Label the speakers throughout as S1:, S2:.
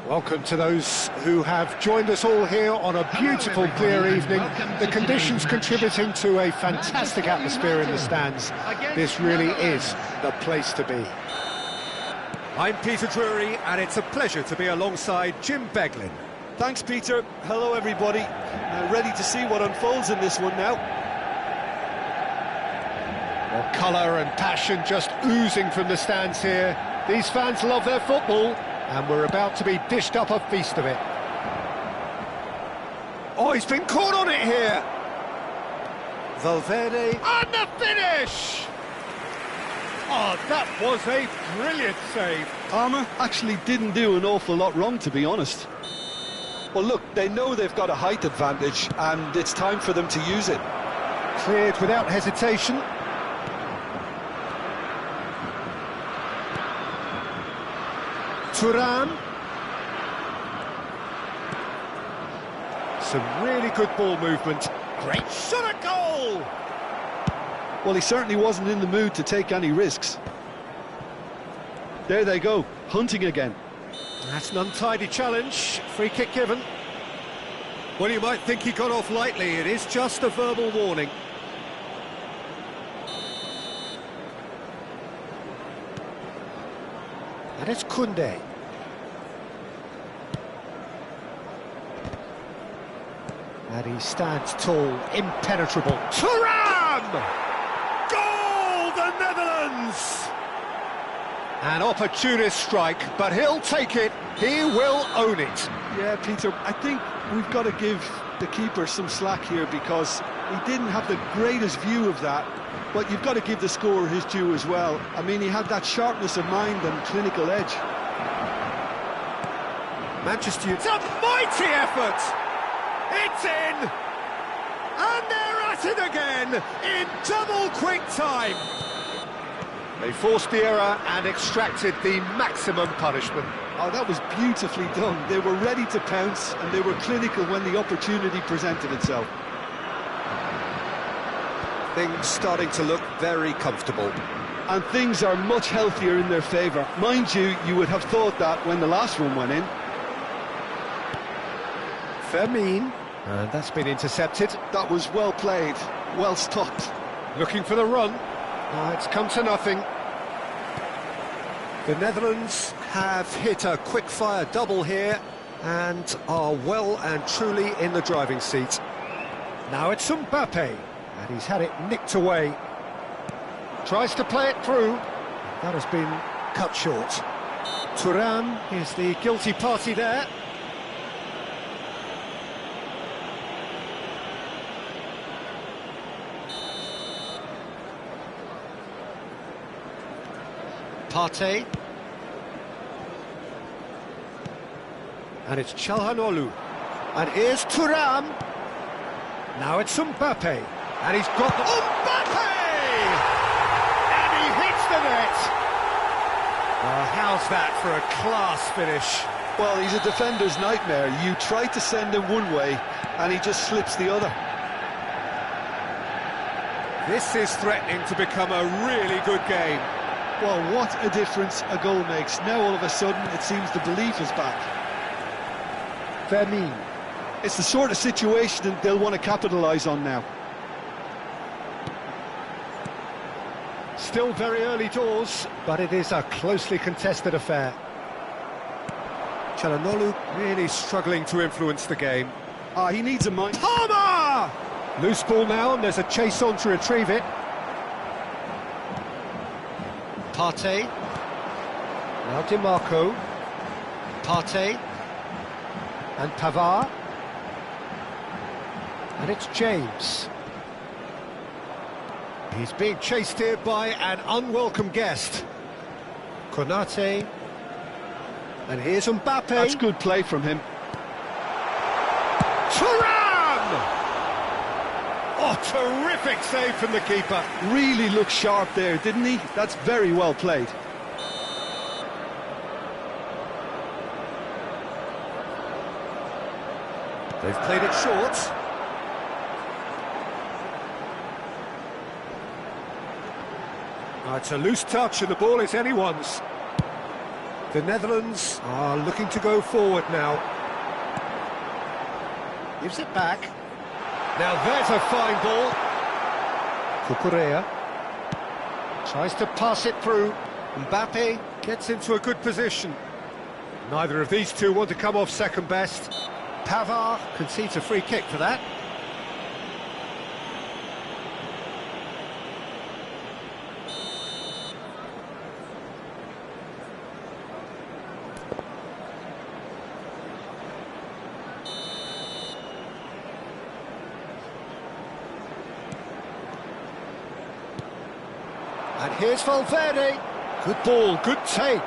S1: Welcome to those who have joined us all here on a beautiful, clear evening. The conditions contributing to a fantastic atmosphere in the stands. This really is the place to be.
S2: I'm Peter Drury, and it's a pleasure to be alongside Jim Beglin.
S3: Thanks, Peter. Hello, everybody. Ready to see what unfolds in this one now.
S1: Well, colour and passion just oozing from the stands here. These fans love their football, and we're about to be dished up a feast of it.
S2: Oh, he's been caught on it here! Valverde...
S1: And the finish! Oh, that was a brilliant save.
S3: Armour actually didn't do an awful lot wrong, to be honest. Well, look, they know they've got a height advantage, and it's time for them to use it.
S1: Cleared without hesitation. Thuram. Some really good ball movement. Great shot at goal!
S3: Well, he certainly wasn't in the mood to take any risks. There they go, hunting again.
S1: That's an untidy challenge. Free kick given.
S2: Well, you might think he got off lightly. It is just a verbal warning.
S1: And it's Koundé. And he stands tall, impenetrable.
S2: Thuram! Goal, the Netherlands!
S1: An opportunist strike, but he'll take it. He will own it.
S3: Yeah, Peter, I think we've got to give the keeper some slack here because he didn't have the greatest view of that. But you've got to give the scorer his due as well. I mean, he had that sharpness of mind and clinical edge.
S2: Manchester United... It's a mighty effort! It's in! And they're at it again, in double quick time!
S1: They forced the error and extracted the maximum punishment.
S3: Oh, that was beautifully done. They were ready to pounce, and they were clinical when the opportunity presented itself.
S2: Things starting to look very comfortable.
S3: And things are much healthier in their favour. Mind you, you would have thought that when the last one went in.
S1: Fermin, and that's been intercepted.
S3: That was well played, well stopped.
S1: Looking for the run. It's come to nothing.
S2: The Netherlands have hit a quick-fire double here and are well and truly in the driving seat.
S1: Now it's Mbappe. And he's had it nicked away. Tries to play it through. That has been cut short. Thuram is the guilty party there. Partey. And it's Çalhanoğlu. And here's Thuram. Now it's Mbappe. And he's got the... Mbappe! And he hits the net! Well, how's that for a class finish?
S3: Well, he's a defender's nightmare. You try to send him one way, and he just slips the other.
S2: This is threatening to become a really good game.
S3: Well, what a difference a goal makes. Now, all of a sudden, it seems the belief is back.
S1: Fermin.
S3: It's the sort of situation that they'll want to capitalise on now.
S1: Still very early doors, but it is a closely contested affair.
S2: Çalhanoğlu really struggling to influence the game.
S3: He needs a mind.
S2: Palmer!
S1: Loose ball now, and there's a chase on to retrieve it. Partey. Now Di Marco. Partey. And Pavard. And it's James. He's being chased here by an unwelcome guest. Konate. And here's Mbappe.
S3: That's good play from him.
S1: Thuram! Oh, terrific save from the keeper.
S3: Really looked sharp there, didn't he? That's very well played.
S2: They've played it short.
S1: It's a loose touch and the ball is anyone's. The Netherlands are looking to go forward now. Gives it back. Now there's a fine ball. Cucurella tries to pass it through. Mbappe gets into a good position. Neither of these two want to come off second best. Pavard concedes a free kick for that. And here's Valverde. Good ball, good take.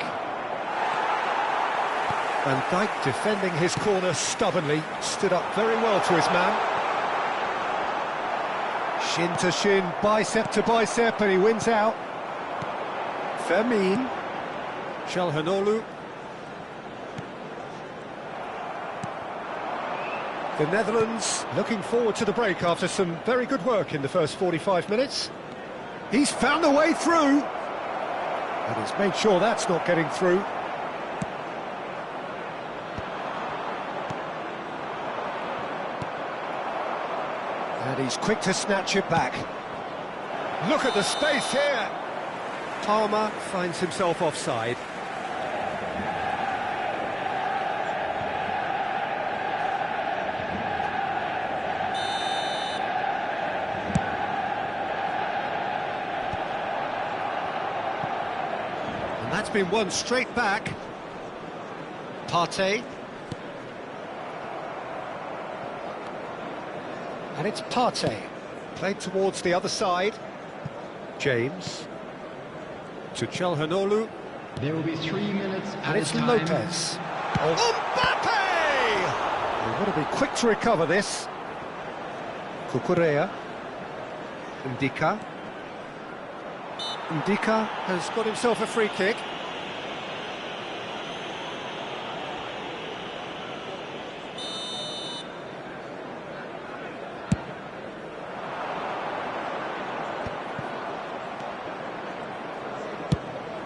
S1: Van Dijk defending his corner stubbornly, stood up very well to his man. Shin to shin, bicep to bicep, and he wins out. Fermin. Çalhanoğlu. The Netherlands looking forward to the break after some very good work in the first 45 minutes. He's found a way through. And he's made sure that's not getting through. And he's quick to snatch it back. Look at the space here. Palmer finds himself offside. And that's been won straight back. Partey. And it's Partey, played towards the other side. James to Çalhanoğlu.
S4: There will be 3 minutes
S1: And it's
S4: time.
S1: Lopez. Oh. Mbappe! They've got to be quick to recover this. Cucurella. Ndika. Ndika has got himself a free kick.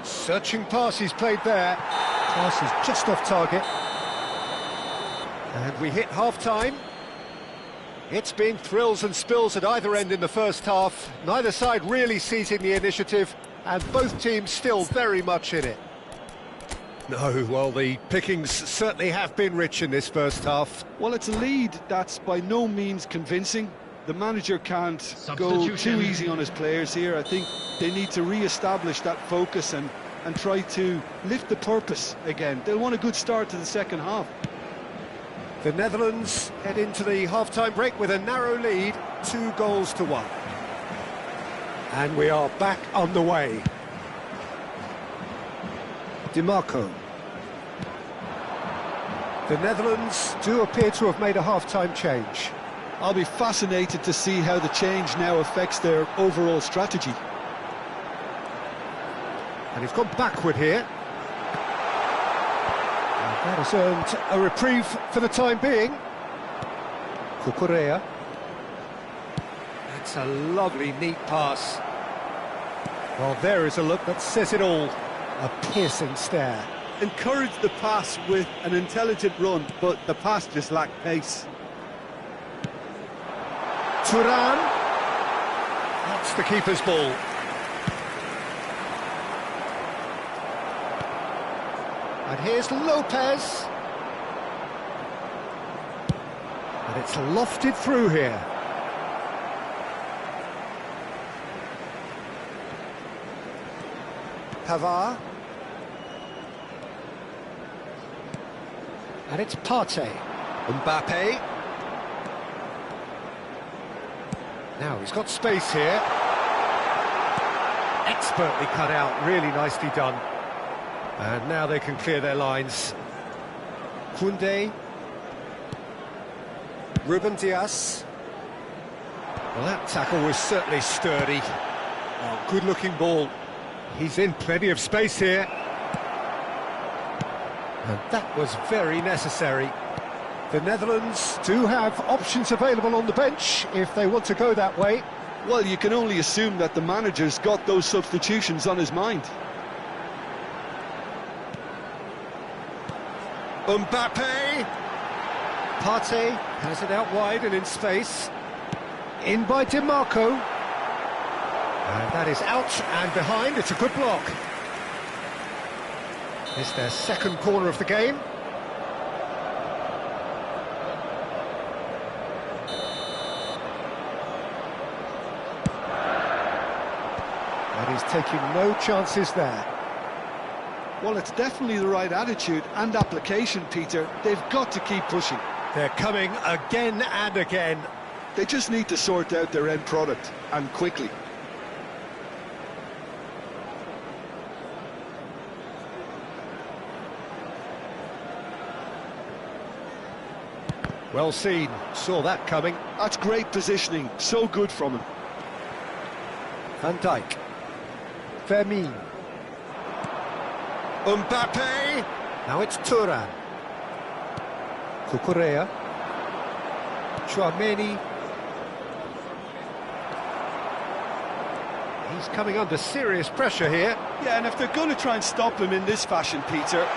S1: Searching pass he's played there. Pass is just off target. And we hit half-time. It's been thrills and spills at either end in the first half. Neither side really seizing the initiative, and both teams still very much in it. No, well, the pickings certainly have been rich in this first half.
S3: Well, it's a lead that's by no means convincing. The manager can't go too easy on his players here. I think they need to re-establish that focus and try to lift the purpose again. They'll want a good start to the second half.
S1: The Netherlands head into the half-time break with a narrow lead, 2-1. And we are back on the way. DiMarco. The Netherlands do appear to have made a half-time change.
S3: I'll be fascinated to see how the change now affects their overall strategy.
S1: And he's gone backward here. And that has earned a reprieve for the time being. Cucurella. That's a lovely, neat pass. Well, there is a look that says it all. A piercing stare.
S3: Encouraged the pass with an intelligent run, but the pass just lacked pace.
S1: Thuram. That's the keeper's ball. And here's Lopez. And it's lofted through here. Pavard. And it's Partey. Mbappe. Now he's got space here. Expertly cut out, really nicely done. And now they can clear their lines. Koundé. Ruben Dias. Well, that tackle was certainly sturdy. Oh, good-looking ball. He's in plenty of space here. And that was very necessary. The Netherlands do have options available on the bench if they want to go that way.
S3: Well, you can only assume that the manager's got those substitutions on his mind.
S2: Mbappe.
S1: Partey has it out wide and in space. In by DiMarco. And that is out and behind. It's a good block. It's their second corner of the game. And he's taking no chances there.
S3: Well, it's definitely the right attitude and application, Peter. They've got to keep pushing.
S1: They're coming again and again.
S3: They just need to sort out their end product, and quickly.
S1: Well seen, saw that coming.
S3: That's great positioning, so good from him.
S1: Van Dijk. Vermeer.
S2: Mbappe.
S1: Now it's Thuram. Cucurella. Chouameni. He's coming under serious pressure here.
S3: Yeah, and if they're going to try and stop him in this fashion, Peter,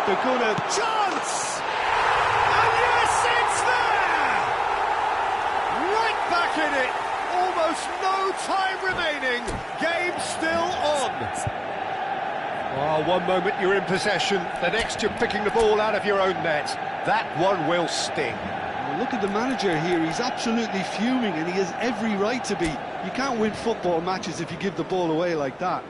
S3: they're going to...
S2: Chance! And yes, it's there! Right back in it. Almost no time remaining. Game still on.
S1: Oh, one moment you're in possession, the next you're picking the ball out of your own net. That one will sting.
S3: Well, look at the manager here, he's absolutely fuming and he has every right to be. You can't win football matches if you give the ball away like that.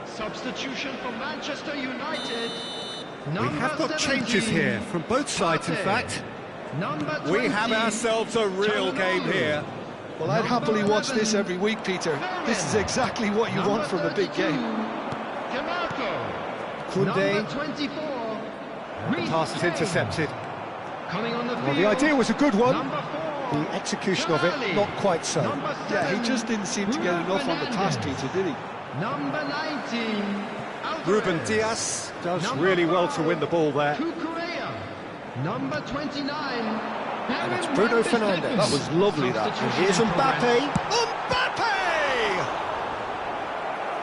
S4: Substitution for Manchester United.
S1: We have got changes here from both sides, in fact.
S2: We have ourselves a real game here.
S3: Well, I'd happily watch this every week, Peter. This is exactly what you want from a big game.
S1: Koundé. And the pass is intercepted. Well, the idea was a good one. The execution of it, not quite so.
S3: Yeah, he just didn't seem to get enough on the pass, Peter, did he?
S4: Number 19,
S1: Ruben Dias does really well to win the ball there.
S4: Number 29,
S1: And it's Bruno Fernandes.
S3: That was lovely, that.
S1: And here's Mbappe.
S2: Mbappe!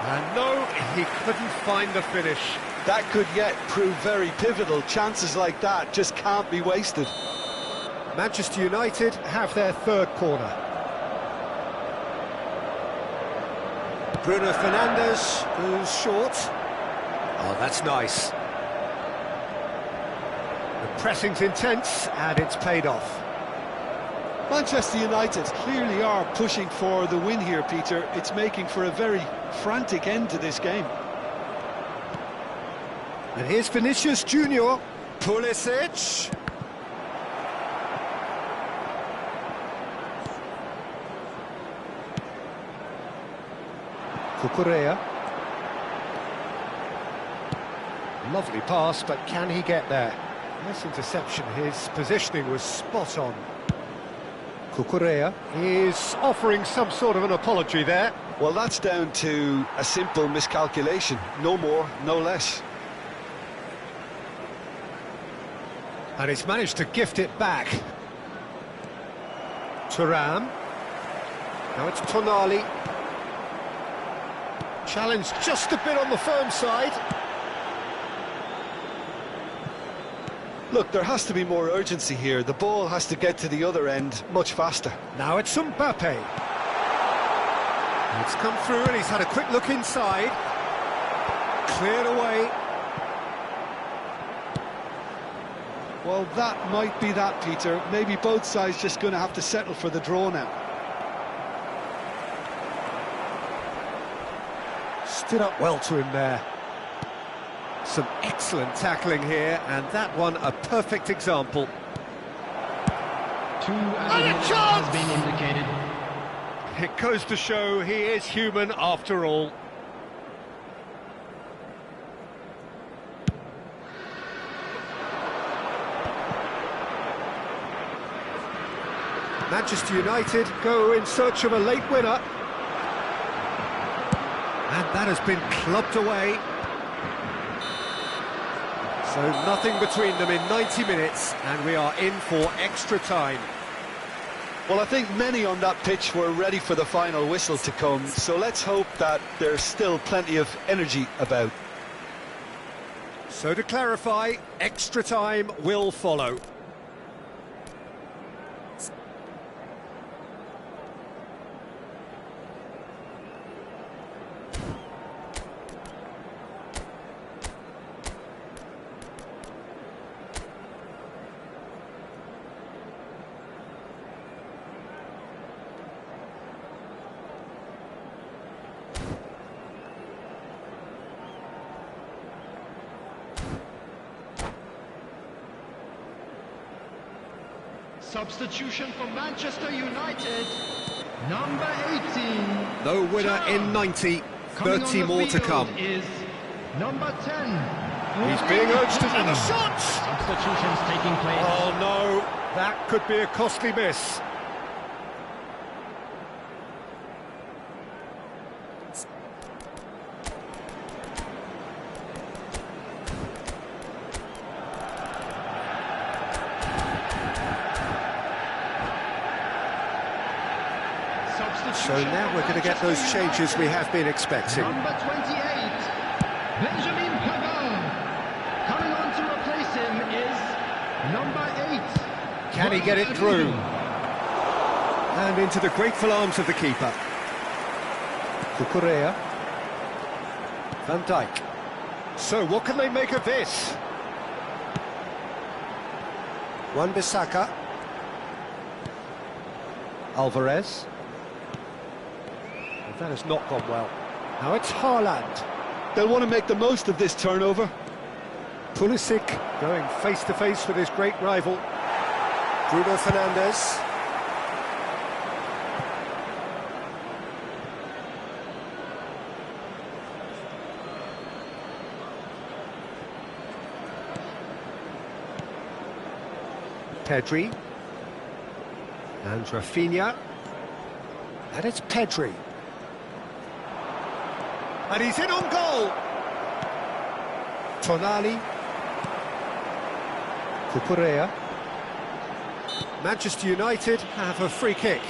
S1: And no, he couldn't find the finish.
S3: That could yet prove very pivotal. Chances like that just can't be wasted.
S1: Manchester United have their third corner. Bruno Fernandes goes short. Oh, that's nice. The pressing's intense, and it's paid off.
S3: Manchester United clearly are pushing for the win here, Peter. It's making for a very frantic end to this game.
S1: And here's Vinicius Junior.
S2: Pulisic.
S1: Cucurella. Lovely pass, but can he get there? Nice interception, his positioning was spot on. Cucurella is offering some sort of an apology there.
S3: Well, that's down to a simple miscalculation. No more, no less.
S1: And he's managed to gift it back. Thuram. Now it's Tonali. Challenge just a bit on the firm side.
S3: Look, there has to be more urgency here. The ball has to get to the other end much faster.
S1: Now it's Mbappe. It's come through and he's had a quick look inside. Cleared away.
S3: Well, that might be that, Peter. Maybe both sides just going to have to settle for the draw now.
S1: Stood up well to him there. Some excellent tackling here, and that one a perfect example.
S4: 2 added minutes has been indicated.
S1: It goes to show he is human after all. Manchester United go in search of a late winner. And that has been clubbed away. So nothing between them in 90 minutes, and we are in for extra time.
S3: Well, I think many on that pitch were ready for the final whistle to come, so let's hope that there's still plenty of energy about.
S1: So to clarify, extra time will follow.
S4: Substitution for Manchester United, number 18.
S1: No winner in 90, 30 more to come.
S4: Is number 10.
S1: He's being urged to another shot!
S4: Substitutions taking place.
S1: Oh no, that could be a costly miss. So now we're going to get those changes we have been expecting.
S4: Number 28, Benjamin Pavard. Coming on to replace him is number 8.
S1: Can he get it through? And into the grateful arms of the keeper. Cucurella. Van Dijk. So what can they make of this? Wan-Bissaka. Alvarez. That has not gone well. Now it's Haaland.
S3: They'll want to make the most of this turnover.
S1: Pulisic going face-to-face with his great rival. Bruno Fernandes. Pedri. And Rafinha. And it's Pedri. And he's in on goal. Tonali. Cucurella. Manchester United have a free kick.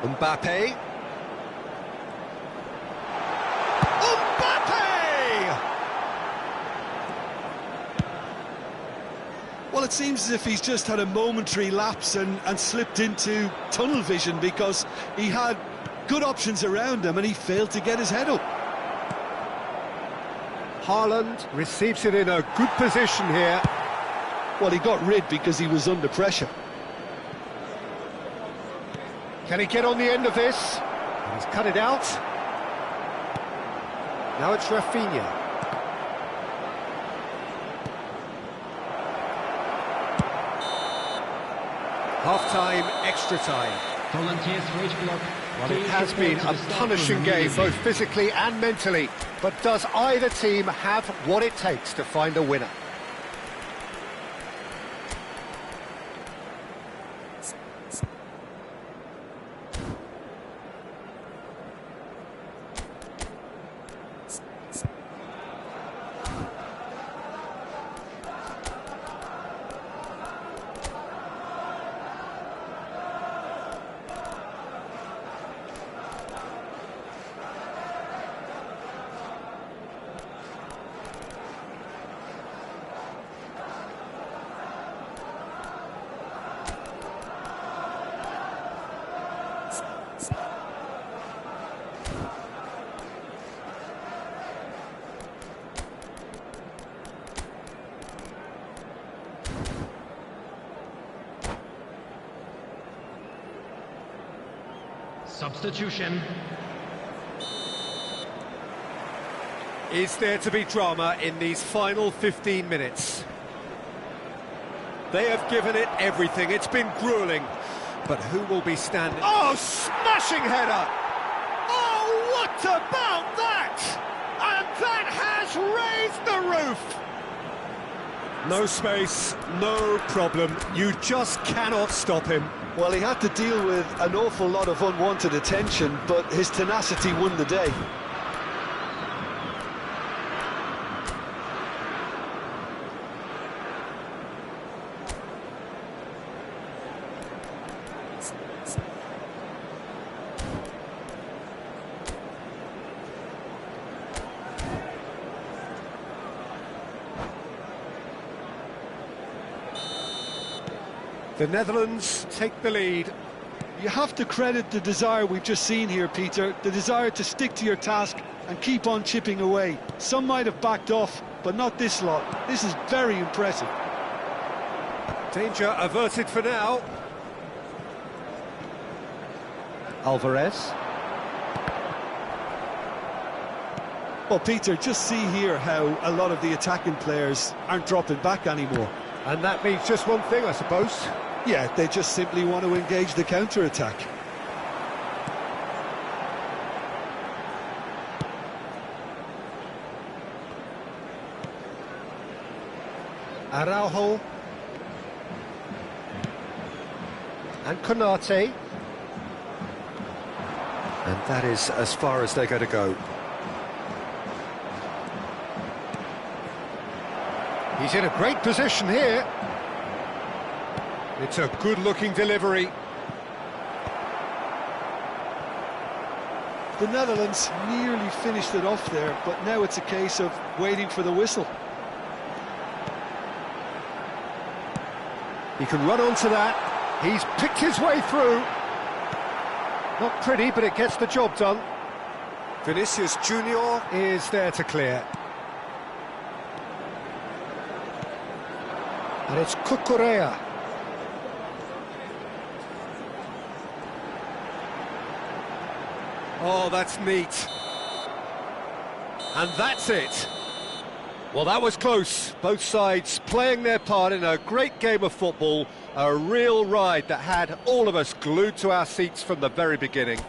S1: Mbappe.
S3: Well, it seems as if he's just had a momentary lapse and slipped into tunnel vision, because he had good options around him and he failed to get his head up.
S1: Haaland receives it in a good position here.
S3: Well, he got rid because he was under pressure.
S1: Can he get on the end of this? And he's cut it out. Now it's Rafinha. Half-time, extra time.
S4: Volunteers for each block.
S1: Well, it has been a punishing game, both physically and mentally. But does either team have what it takes to find a winner?
S4: Substitution.
S2: Is there to be drama in these final 15 minutes? They have given it everything. It's been gruelling. But who will be standing? Oh, smashing header! Oh, what about that? And that has raised the roof! No space, no problem. You just cannot stop him.
S3: Well, he had to deal with an awful lot of unwanted attention, but his tenacity won the day.
S2: The Netherlands take the lead.
S3: You have to credit the desire we've just seen here, Peter, the desire to stick to your task and keep on chipping away. Some might have backed off, but not this lot. This is very impressive.
S2: Danger averted for now.
S1: Alvarez.
S3: Well, Peter, just see here how a lot of the attacking players aren't dropping back anymore.
S1: And that means just one thing, I suppose.
S3: Yeah, they just simply want to engage the counter-attack.
S1: Araujo. And Konate. And that is as far as they're going to go. He's in a great position here.
S2: It's a good-looking delivery.
S3: The Netherlands nearly finished it off there, but now it's a case of waiting for the whistle.
S1: He can run onto that. He's picked his way through. Not pretty, but it gets the job done.
S2: Vinicius Junior is there to clear.
S1: And it's Cucurella.
S2: Oh, that's neat. And that's it. Well, that was close. Both sides playing their part in a great game of football. A real ride that had all of us glued to our seats from the very beginning.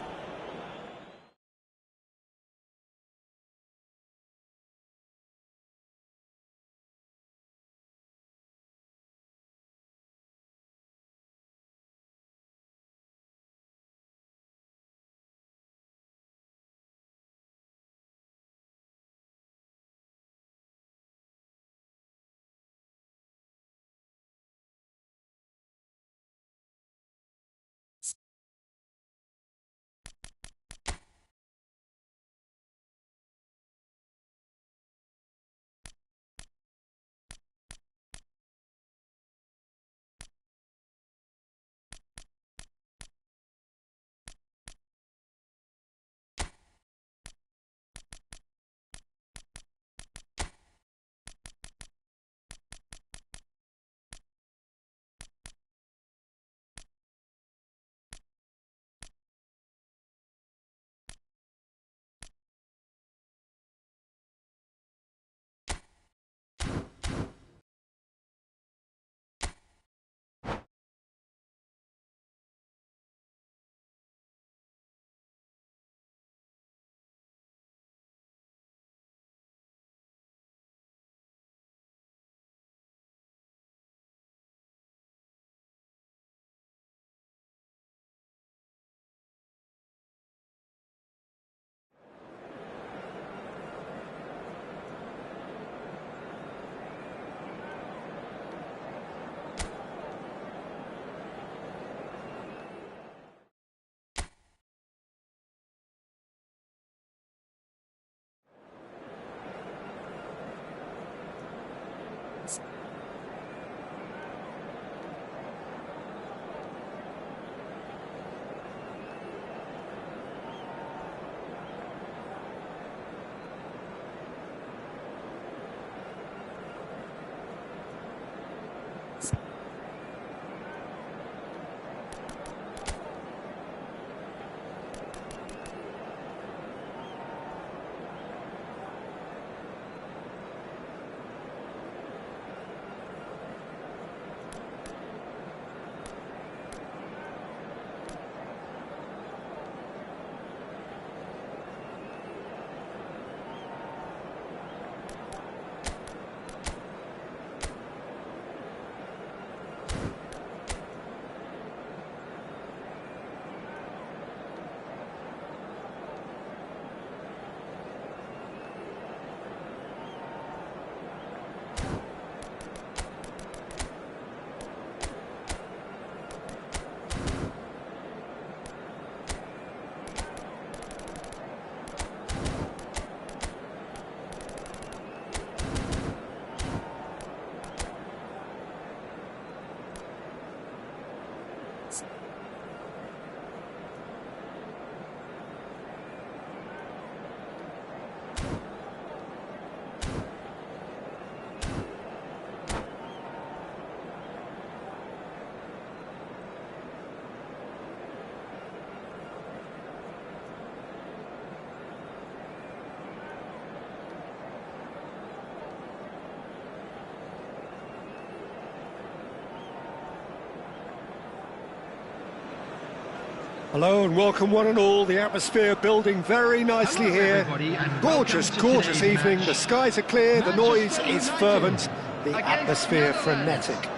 S2: Hello and welcome one and all. The atmosphere building very nicely
S4: Hello,
S2: here.
S4: everybody, and
S2: Gorgeous,
S4: welcome to
S2: gorgeous
S4: today's
S2: evening.
S4: match.
S2: The skies are clear, the noise
S4: Manchester
S2: is
S4: United
S2: fervent, the
S4: against
S2: atmosphere
S4: Netherlands.
S2: frenetic.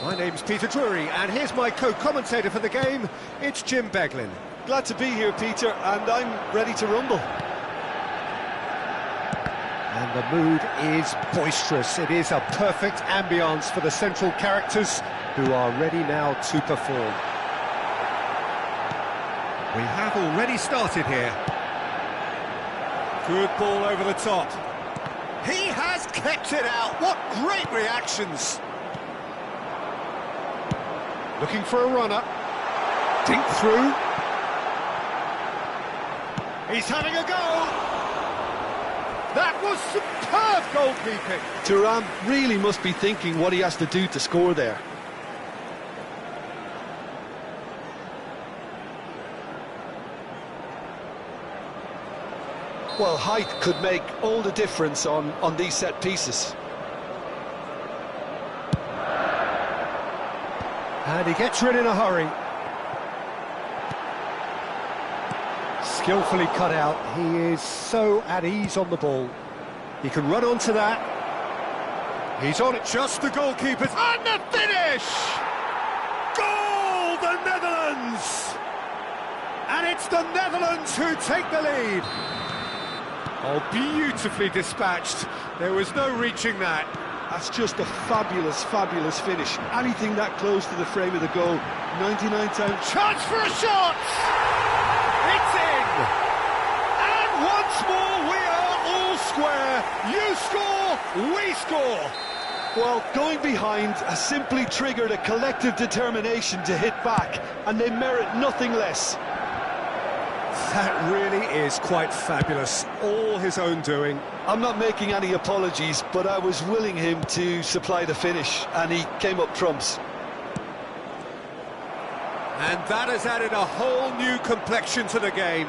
S2: My name's Peter Drury, and here's my co-commentator for the game. It's Jim Beglin.
S3: Glad to be here, Peter, and I'm ready to rumble.
S2: And the mood is boisterous. It is a perfect ambience for the central characters who are ready now to perform. We have already started here. Good ball over the top. He has kept it out. What great reactions. Looking for a runner. Dink through. He's having a go. That was superb goalkeeping.
S3: Thuram really must be thinking what he has to do to score there. Well, height could make all the difference on these set pieces.
S2: And he gets rid in a hurry. Skillfully cut out. He is so at ease on the ball. He can run onto that. He's on it. Just the goalkeepers. And the finish! Goal, the Netherlands! And it's the Netherlands who take the lead. Oh, beautifully dispatched. There was no reaching that.
S3: That's just a fabulous, fabulous finish. Anything that close to the frame of the goal, 99 times.
S2: Chance for a shot! It's in! And once more we are all square. You score, we score.
S3: Well, going behind has simply triggered a collective determination to hit back, and they merit nothing less.
S2: That really is quite fabulous. All his own doing.
S3: I'm not making any apologies, but I was willing him to supply the finish, and he came up trumps.
S2: And that has added a whole new complexion to the game.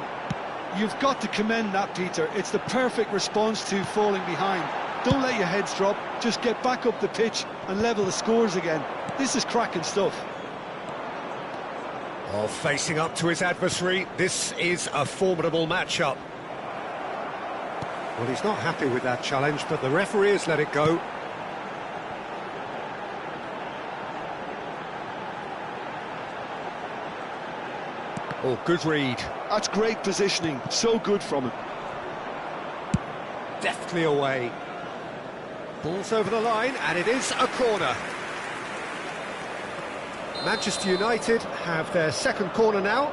S3: You've got to commend that, Peter. It's the perfect response to falling behind. Don't let your heads drop, just get back up the pitch and level the scores again. This is cracking stuff.
S2: Oh, facing up to his adversary, this is a formidable matchup. Well, he's not happy with that challenge, but the referee has let it go. Oh, good read.
S3: That's great positioning, so good from him.
S2: Deftly away. Ball's over the line, and it is a corner. Manchester United have their second corner now.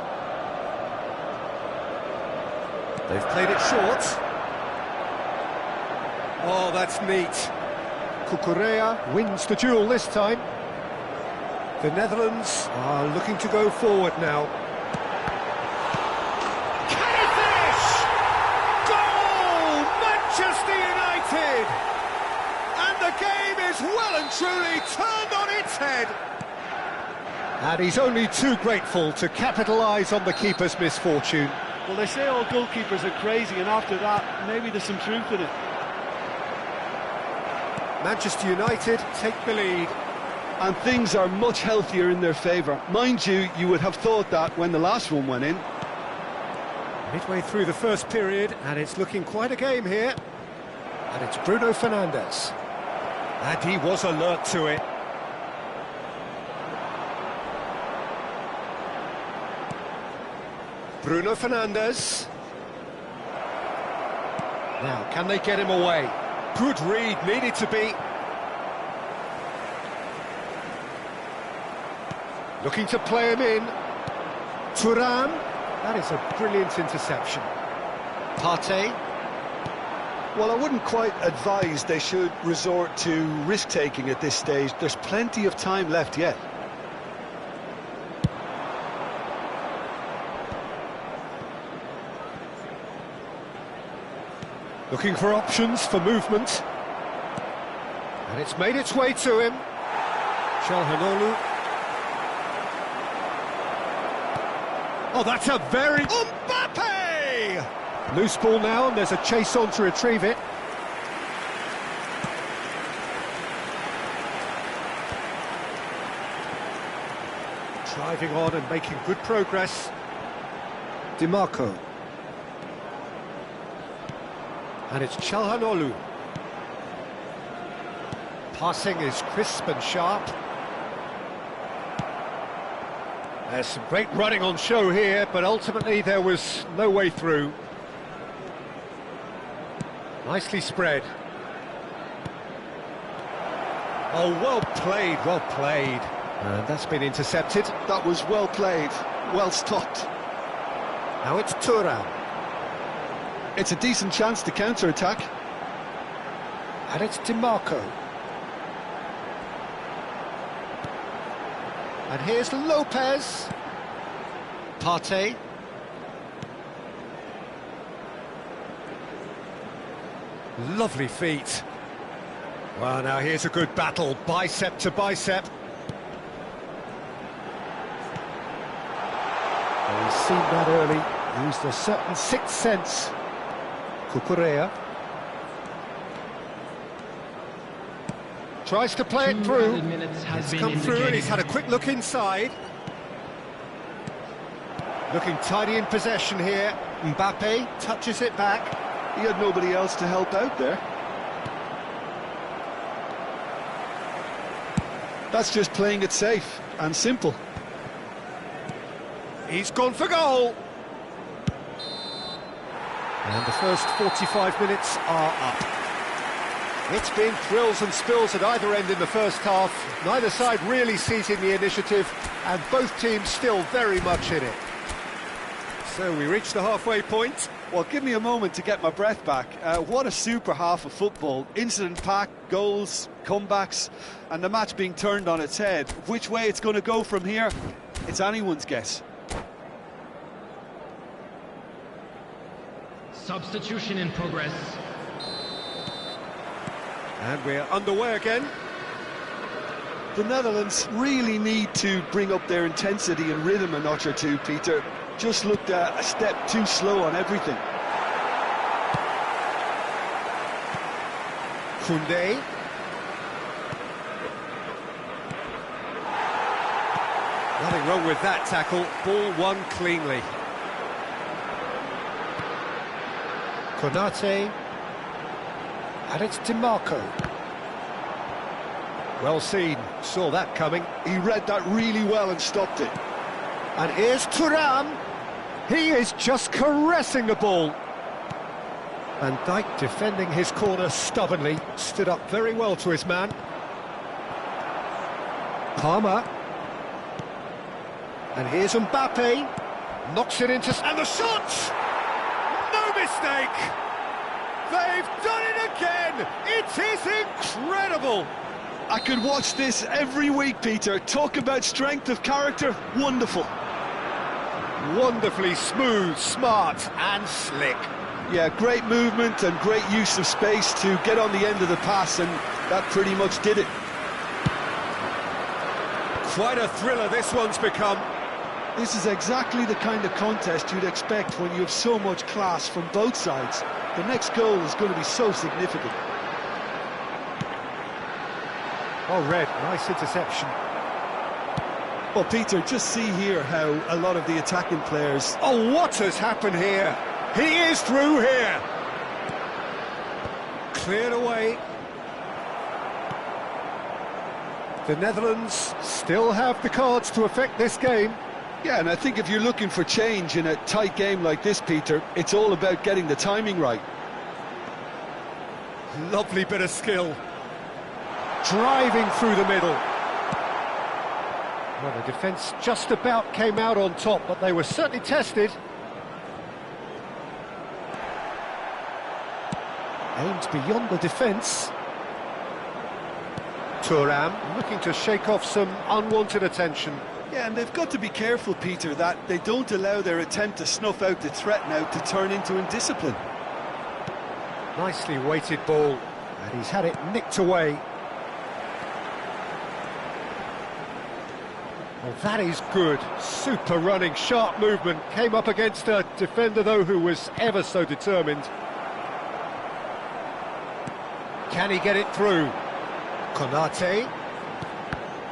S2: They've played it short. Oh, that's neat. Cucurella wins the duel this time. The Netherlands are looking to go forward now. Can he finish? Goal! Manchester United! And the game is well and truly turned on its head. And he's only too grateful to capitalise on the keeper's misfortune.
S3: Well, they say all goalkeepers are crazy, and after that, maybe there's some truth in it.
S2: Manchester United take the lead.
S3: And things are much healthier in their favour. Mind you, you would have thought that when the last one went in.
S2: Midway through the first period, and it's looking quite a game here. And it's Bruno Fernandes. And he was alert to it. Bruno Fernandes. Now, can they get him away? Good read, needed to be. Looking to play him in. Thuram. That is a brilliant interception. Partey.
S3: Well, I wouldn't quite advise they should resort to risk-taking at this stage. There's plenty of time left yet.
S2: Looking for options for movement. And it's made its way to him. Çalhanoğlu. Oh, that's a very... Mbappe! Loose ball now, and there's a chase on to retrieve it.
S1: Driving on and making good progress. DiMarco. And it's Çalhanoğlu. Passing is crisp and sharp. There's some great running on show here, but ultimately there was no way through. Nicely spread. Oh, well played, well played. And that's been intercepted.
S3: That was well played, well stopped.
S1: Now it's Thuram.
S3: It's a decent chance to counter-attack.
S1: And it's DiMarco. And here's Lopez. Partey. Lovely feet. Well, now here's a good battle, bicep to bicep. Well, he's seen that early, used a certain sixth sense. Cucurella. Tries to play it through. It's come through and he's had a quick look inside. Looking tidy in possession here. Mbappe touches it back.
S3: He had nobody else to help out there. That's just playing it safe and simple.
S1: He's gone for goal. And the first 45 minutes are up. It's been thrills and spills at either end in the first half. Neither side really seizing the initiative, and both teams still very much in it. So we reach the halfway point.
S3: Well, give me a moment to get my breath back. What a super half of football. Incident-packed, goals, comebacks, and the match being turned on its head. Which way it's going to go from here, it's anyone's guess.
S4: Substitution in progress.
S1: And we're underway again.
S3: The Netherlands really need to bring up their intensity and rhythm a notch or two, Peter. Just looked a step too slow on everything.
S1: Koundé. Nothing wrong with that tackle. Ball won cleanly. Konate. And it's DiMarco. Well seen, saw that coming.
S3: He read that really well and stopped it.
S1: And here's Thuram. He is just caressing the ball. Van Dijk defending his corner stubbornly, stood up very well to his man. Palmer. And here's Mbappe. Knocks it into... And the shot! No mistake! They've done it again! It is incredible!
S3: I could watch this every week, Peter. Talk about strength of character, wonderful.
S1: Wonderfully smooth, smart and slick.
S3: Yeah, great movement and great use of space to get on the end of the pass, and that pretty much did it.
S1: Quite a thriller this one's become.
S3: This is exactly the kind of contest you'd expect when you have so much class from both sides. The next goal is going to be so significant.
S1: Oh, Red, nice interception.
S3: Well, Peter, just see here how a lot of the attacking players...
S1: Oh, what has happened here? He is through here. Cleared away. The Netherlands still have the cards to affect this game.
S3: Yeah, and I think if you're looking for change in a tight game like this, Peter, it's all about getting the timing right.
S1: Lovely bit of skill. Driving through the middle. Well, the defence just about came out on top, but they were certainly tested. Aimed beyond the defence. Thuram looking to shake off some unwanted attention.
S3: Yeah, and they've got to be careful, Peter, that they don't allow their attempt to snuff out the threat now to turn into indiscipline.
S1: Nicely weighted ball, and he's had it nicked away. Well, that is good. Super running, sharp movement. Came up against a defender, though, who was ever so determined. Can he get it through? Konate.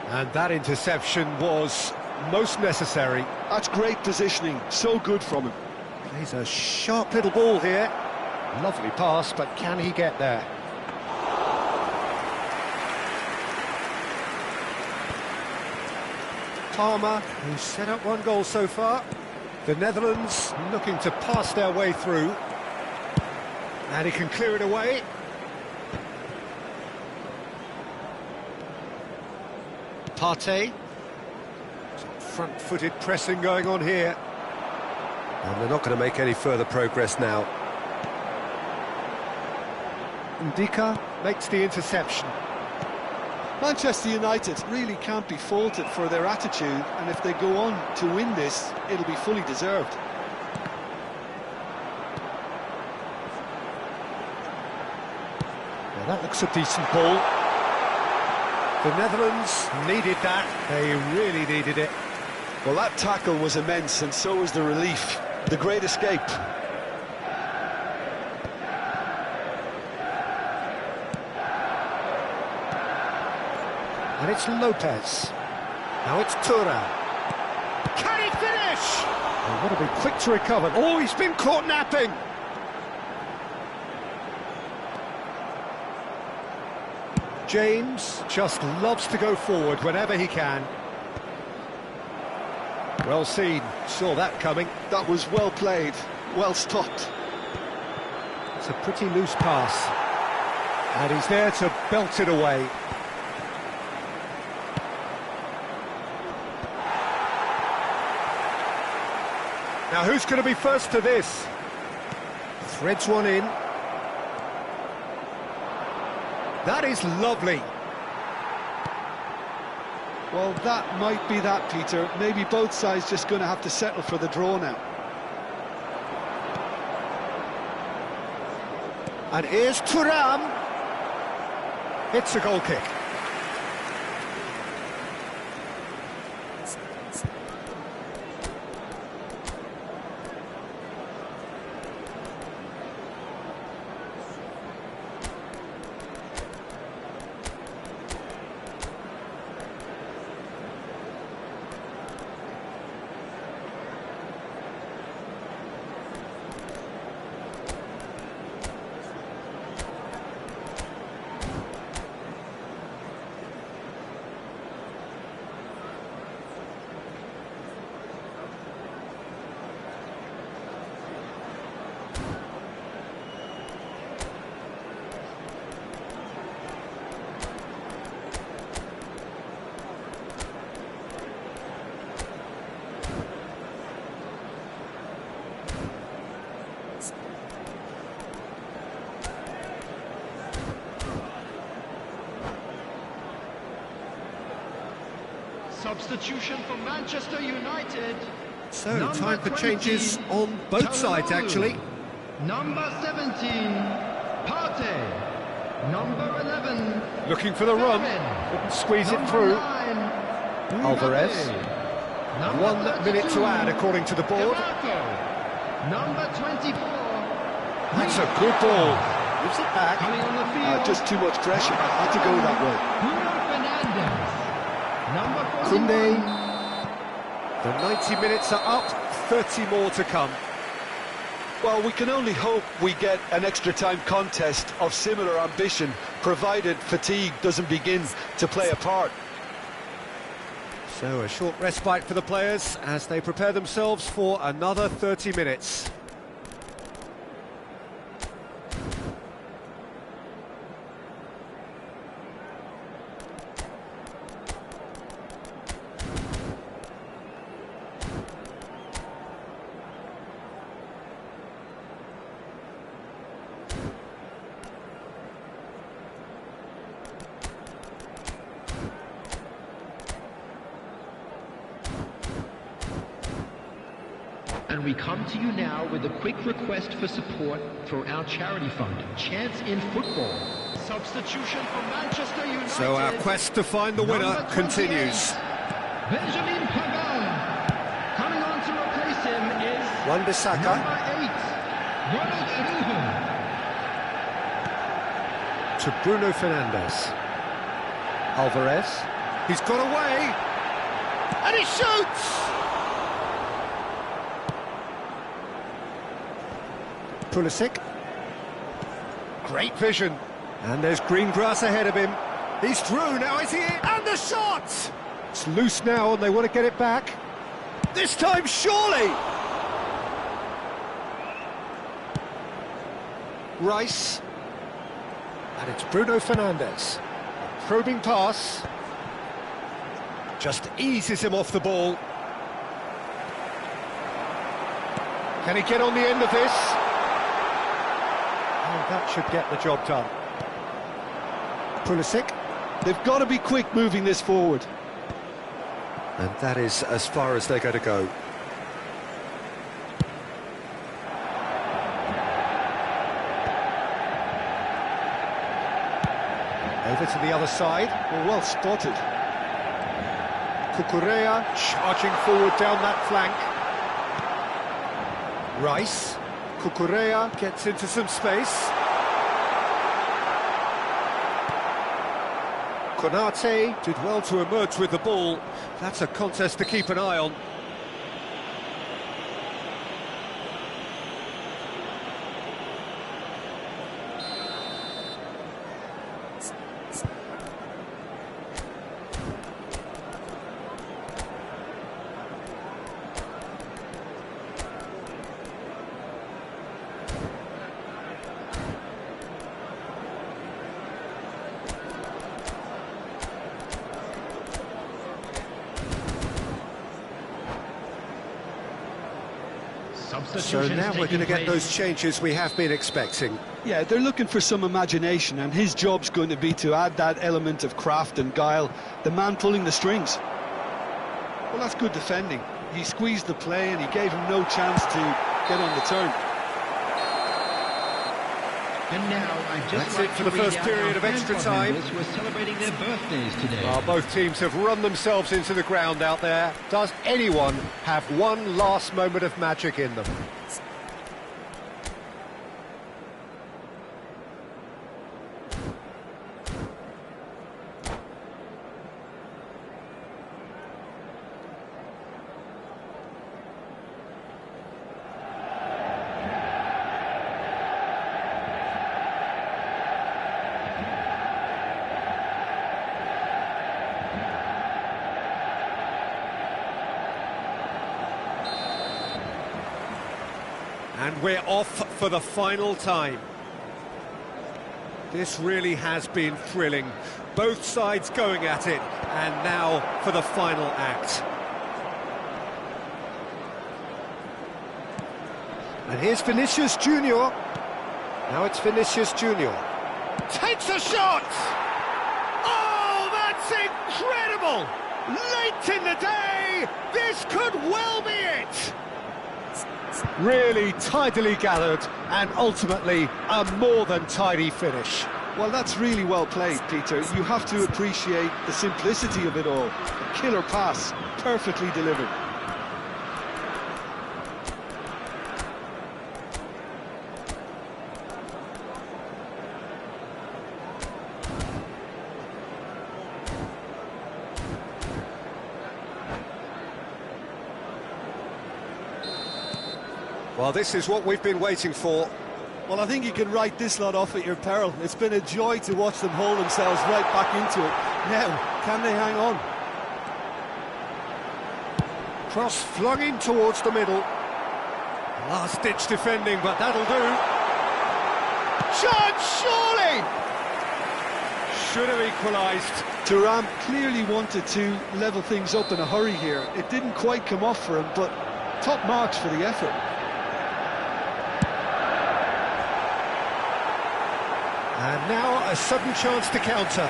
S1: And that interception was most necessary.
S3: That's great positioning, so good from him.
S1: Plays a sharp little ball here. Lovely pass, but can he get there? Palmer, who's set up one goal so far. The Netherlands looking to pass their way through. And he can clear it away. Partey. Some front-footed pressing going on here. And they're not going to make any further progress now. Ndika makes the interception.
S3: Manchester United really can't be faulted for their attitude, and if they go on to win this, it'll be fully deserved.
S1: Well, that looks a decent ball. The Netherlands needed that. They really needed it.
S3: Well, that tackle was immense, and so was the relief. The great escape.
S1: And it's Lopez. Now it's Thuram. Can he finish? Oh, what a be quick to recover. Oh, he's been caught napping. James just loves to go forward whenever he can. Well seen, saw that coming.
S3: That was well played, well stopped.
S1: It's a pretty loose pass. And he's there to belt it away. Now who's going to be first to this? Threads one in. That is lovely.
S3: Well, that might be that, Peter. Maybe both sides just going to have to settle for the draw now.
S1: And here's Thuram. It's a goal kick.
S4: Substitution for Manchester United.
S1: So,
S4: Number
S1: time for
S4: 20,
S1: changes on both sides, actually.
S4: Number 17, Partey. Number 11,
S1: Looking for the run. Couldn't squeeze it through.
S4: 9,
S1: Alvarez.
S4: Number
S1: 1 minute
S4: 32,
S1: to add, according to the board.
S4: Number 24.
S1: That's a good ball. Gives it back.
S4: Coming on the field.
S3: Just too much pressure. Had to go that way.
S4: Bruno Fernandes. Number 41.
S1: Koundé. The 90 minutes are up, 30 more to come.
S3: Well, we can only hope we get an extra time contest of similar ambition, provided fatigue doesn't begin to play a part.
S1: So a short respite for the players as they prepare themselves for another 30 minutes.
S4: And we come to you now with a quick request for support for our charity fund, Chance in Football. Substitution for Manchester United.
S1: So our quest to find the winner continues.
S4: Benjamin Pavard. Coming on to replace him is
S1: Wan-Bissaka
S4: number 8, Ronald Araujo.
S1: to Bruno Fernandes. Alvarez. He's got away. And he shoots! Pulisic. Great vision. And there's green grass ahead of him. He's through, now is he in? And the shot! It's loose now and they want to get it back. This time, surely! Rice. And it's Bruno Fernandes. A probing pass. Just eases him off the ball. Can he get on the end of this? Oh, that should get the job done. Pulisic.
S3: They've got to be quick moving this forward.
S2: And that is as far as they're going to go.
S1: Over to the other side.
S3: Well spotted.
S1: Cucurella charging forward down that flank. Rice. Cucurella gets into some space. Konate did well to emerge with the ball. That's a contest to keep an eye on. So now we're going to get those changes we have been expecting.
S3: Yeah, they're looking for some imagination, and his job's going to be to add that element of craft and guile, the man pulling the strings. Well, that's good defending. He squeezed the play and he gave him no chance to get on the turn.
S4: And now
S1: That's it for the first period of extra time.
S4: Who are celebrating their birthdays today.
S1: Well, both teams have run themselves into the ground out there. Does anyone have one last moment of magic in them? And we're off for the final time. This really has been thrilling. Both sides going at it, and now for the final act. And here's Vinicius Junior. Now it's Vinicius Junior. Takes a shot! Oh, that's incredible! Late in the day, this could well be it! Really tidily gathered, and ultimately a more than tidy finish.
S3: Well, that's really well played, Peter. You have to appreciate the simplicity of it all. A killer pass, perfectly delivered.
S1: Well, this is what we've been waiting for.
S3: Well, I think you can write this lot off at your peril. It's been a joy to watch them hold themselves right back into it. Now, can they hang on?
S1: Cross flung in towards the middle. Last-ditch defending, but that'll do. Chance, surely! Should have equalised.
S3: Thuram clearly wanted to level things up in a hurry here. It didn't quite come off for him, but top marks for the effort.
S1: And now a sudden chance to counter.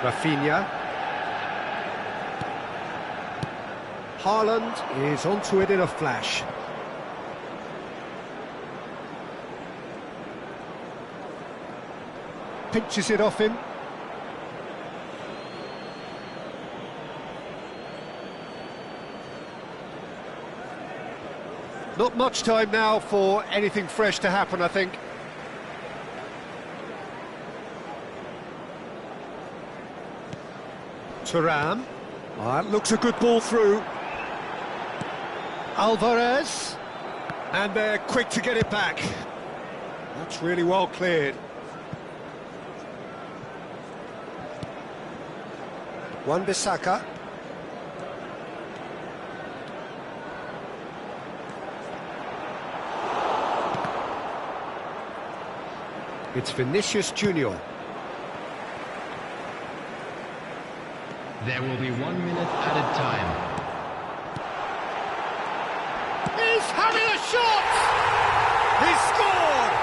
S1: Rafinha. Haaland is onto it in a flash. Pinches it off him. Not much time now for anything fresh to happen, I think. Thuram. That looks a good ball through. Alvarez. And they're quick to get it back. That's really well cleared. Wan-Bissaka. It's Vinicius Junior.
S4: There will be 1 minute added time.
S2: He's having a shot! He scored!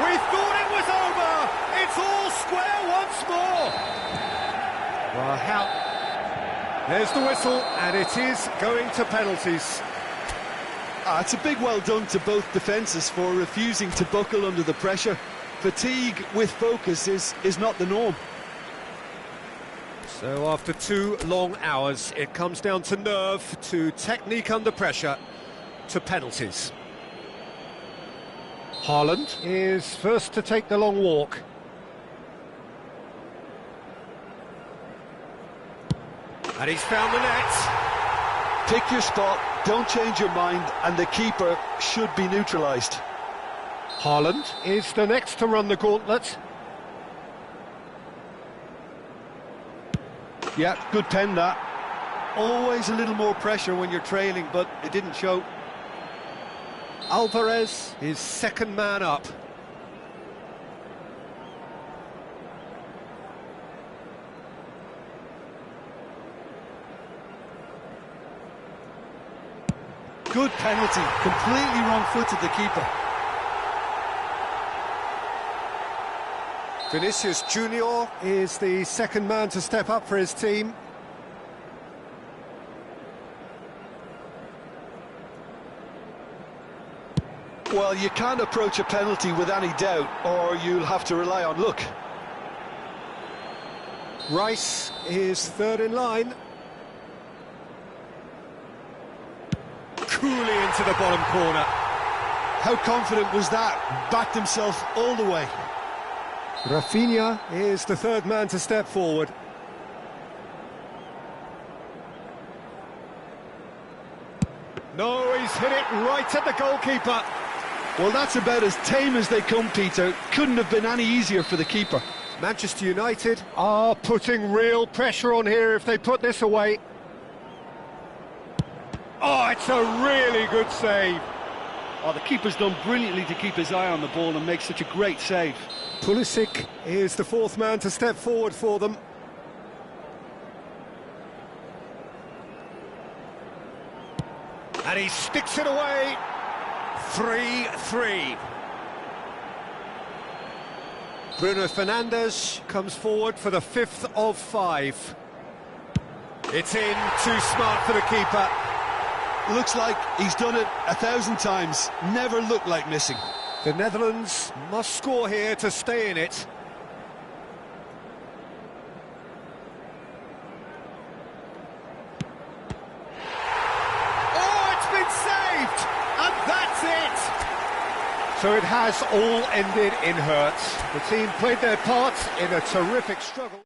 S2: We thought it was over! It's all square once more!
S1: Well, how? There's the whistle, and it is going to penalties.
S3: It's a big well done to both defences for refusing to buckle under the pressure. Fatigue with focus is not the norm.
S1: So after 2 long hours, it comes down to nerve, to technique under pressure, to penalties. Haaland is first to take the long walk. And he's found the net.
S3: Pick your spot, don't change your mind, and the keeper should be neutralised.
S1: Haaland is the next to run the gauntlet.
S3: Yeah, good pen that. Always a little more pressure when you're trailing, but it didn't show.
S1: Alvarez is second man up.
S3: Good penalty, completely wrong-footed the keeper.
S1: Vinicius Junior is the second man to step up for his team.
S3: Well, you can't approach a penalty with any doubt, or you'll have to rely on luck.
S1: Rice is third in line. Coolly into the bottom corner.
S3: How confident was that? Backed himself all the way.
S1: Rafinha is the third man to step forward. No, he's hit it right at the goalkeeper.
S3: Well, that's about as tame as they come, Peter. Couldn't have been any easier for the keeper.
S1: Manchester United are putting real pressure on here if they put this away. Oh, it's a really good save.
S3: Oh, the keeper's done brilliantly to keep his eye on the ball and make such a great save.
S1: Pulisic is the fourth man to step forward for them. And he sticks it away. 3-3. Bruno Fernandes comes forward for the 5th of 5. It's in, too smart for the keeper.
S3: Looks like he's done it 1,000 times. Never looked like missing.
S1: The Netherlands must score here to stay in it.
S2: Oh, it's been saved! And that's it!
S1: So it has all ended in hurts. The team played their part in a terrific struggle.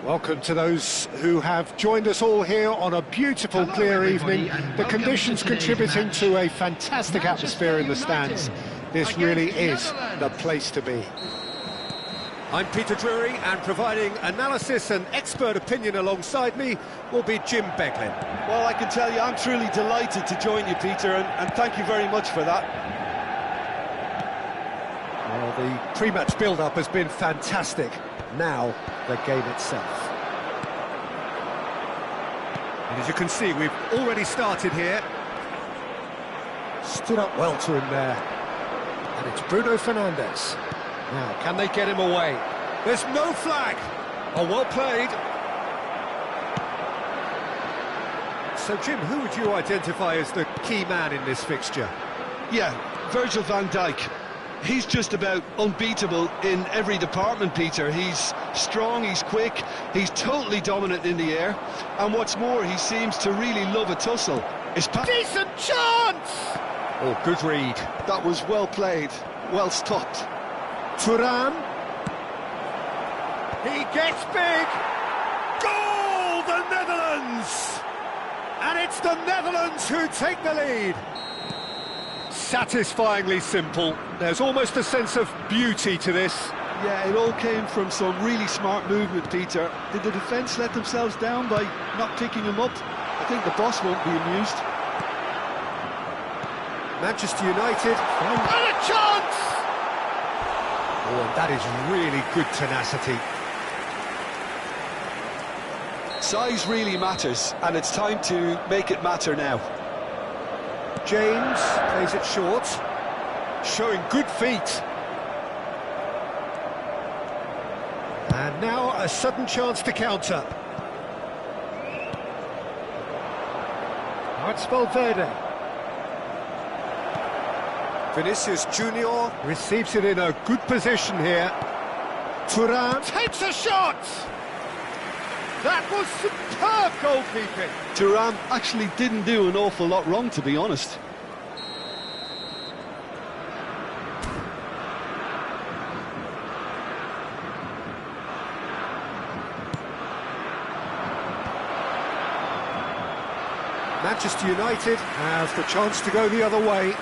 S1: Welcome to those who have joined us all here on a beautiful, clear evening. The conditions contributing to a fantastic atmosphere in the stands. This really is the place to be.
S2: I'm Peter Drury, and providing analysis and expert opinion alongside me will be Jim Beglin.
S3: Well, I can tell you, I'm truly delighted to join you, Peter, and thank you very much for that.
S1: Well, the pre-match build-up has been fantastic. Now, the game itself.
S2: And as you can see, we've already started here.
S1: Stood up well to him there. And it's Bruno Fernandes. Now, can they get him away?
S2: There's no flag. Oh, well played. So, Jim, who would you identify as the key man in this fixture?
S3: Yeah, Virgil van Dijk. He's just about unbeatable in every department, Peter. He's strong, he's quick, he's totally dominant in the air. And what's more, he seems to really love a tussle.
S2: Decent chance!
S1: Oh, good read.
S3: That was well played, well stopped.
S1: Thuram.
S2: He gets big. Goal, the Netherlands! And it's the Netherlands who take the lead. Satisfyingly simple. There's almost a sense of beauty to this.
S3: Yeah, it all came from some really smart movement, Peter. Did the defence let themselves down by not picking him up? I think the boss won't be amused.
S2: Manchester United. And a chance!
S1: Oh, and that is really good tenacity.
S3: Size really matters, and it's time to make it matter now.
S2: James plays it short, showing good feet. And now a sudden chance to counter.
S1: Now it's Valverde.
S2: Vinicius Junior receives it in a good position here. Thuram takes a shot! That was superb goalkeeping.
S3: Thuram actually didn't do an awful lot wrong, to be honest.
S2: Manchester United have the chance to go the other way.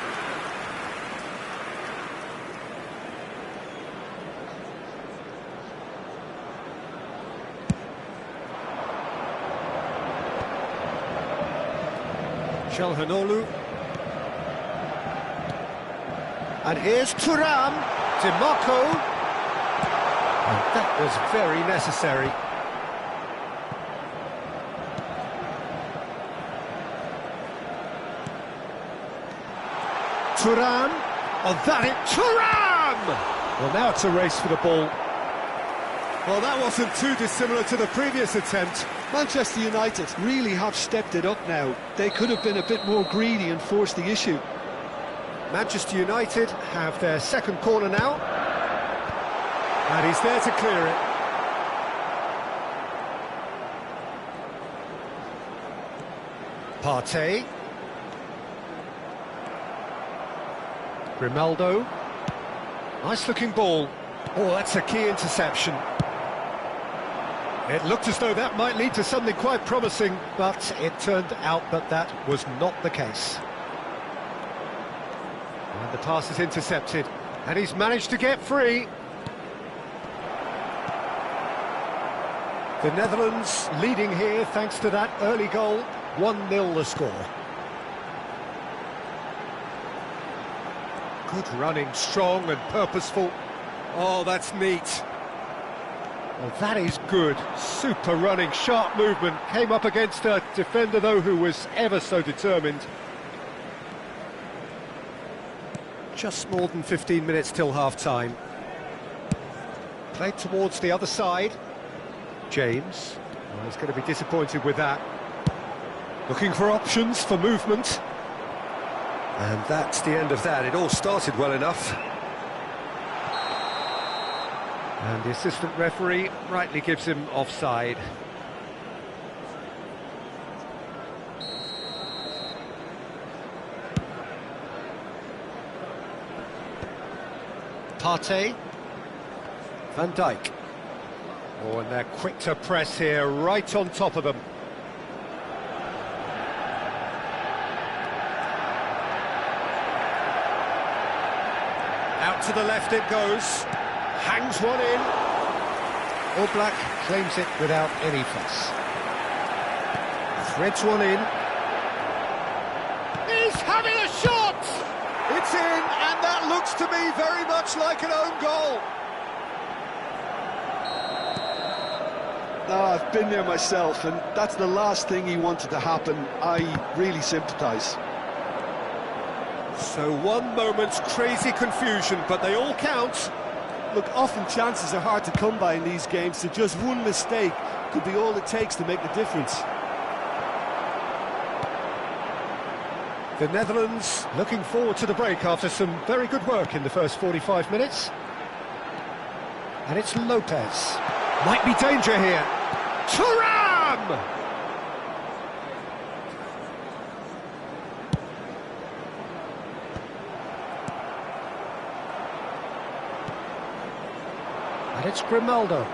S2: Çalhanoğlu. And here's Thuram. DiMarco. And that was very necessary. Thuram. Oh, that it. Thuram!
S1: Well, now it's a race for the ball.
S2: Well, that wasn't too dissimilar to the previous attempt.
S3: Manchester United really have stepped it up now. They could have been a bit more greedy and forced the issue.
S2: Manchester United have their second corner now. And he's there to clear it. Partey.
S1: Grimaldo.
S2: Nice-looking ball. Oh, that's a key interception. It looked as though that might lead to something quite promising,
S1: but it turned out that that was not the case.
S2: And the pass is intercepted, and he's managed to get free. The Netherlands leading here thanks to that early goal.
S1: 1-0 the score.
S2: Good running, strong and purposeful. Oh, that's neat.
S1: Well, that is good.
S2: Super running, sharp movement. Came up against a defender, though, who was ever so determined. Just more than 15 minutes till half-time. Played towards the other side. James. Well, he's going to be disappointed with that. Looking for options for movement. And that's the end of that. It all started well enough. And the assistant referee rightly gives him offside.
S1: Partey.
S2: Van Dijk. Oh, and they're quick to press here, right on top of them. Out to the left it goes. Hangs one in.
S1: All Black claims it without any fuss. Threads one in.
S2: He's having a shot! It's in, and that looks to me very much like an own goal.
S3: I've been there myself, and that's the last thing he wanted to happen. I really sympathise.
S2: So one moment's crazy confusion, but they all count.
S5: Look, often chances are hard to come by in these games, so just one mistake could be all it takes to make the difference.
S1: The Netherlands looking forward to the break after some very good work in the first 45 minutes. And it's Lopez. Might be danger here. Thuram! And it's Grimaldo.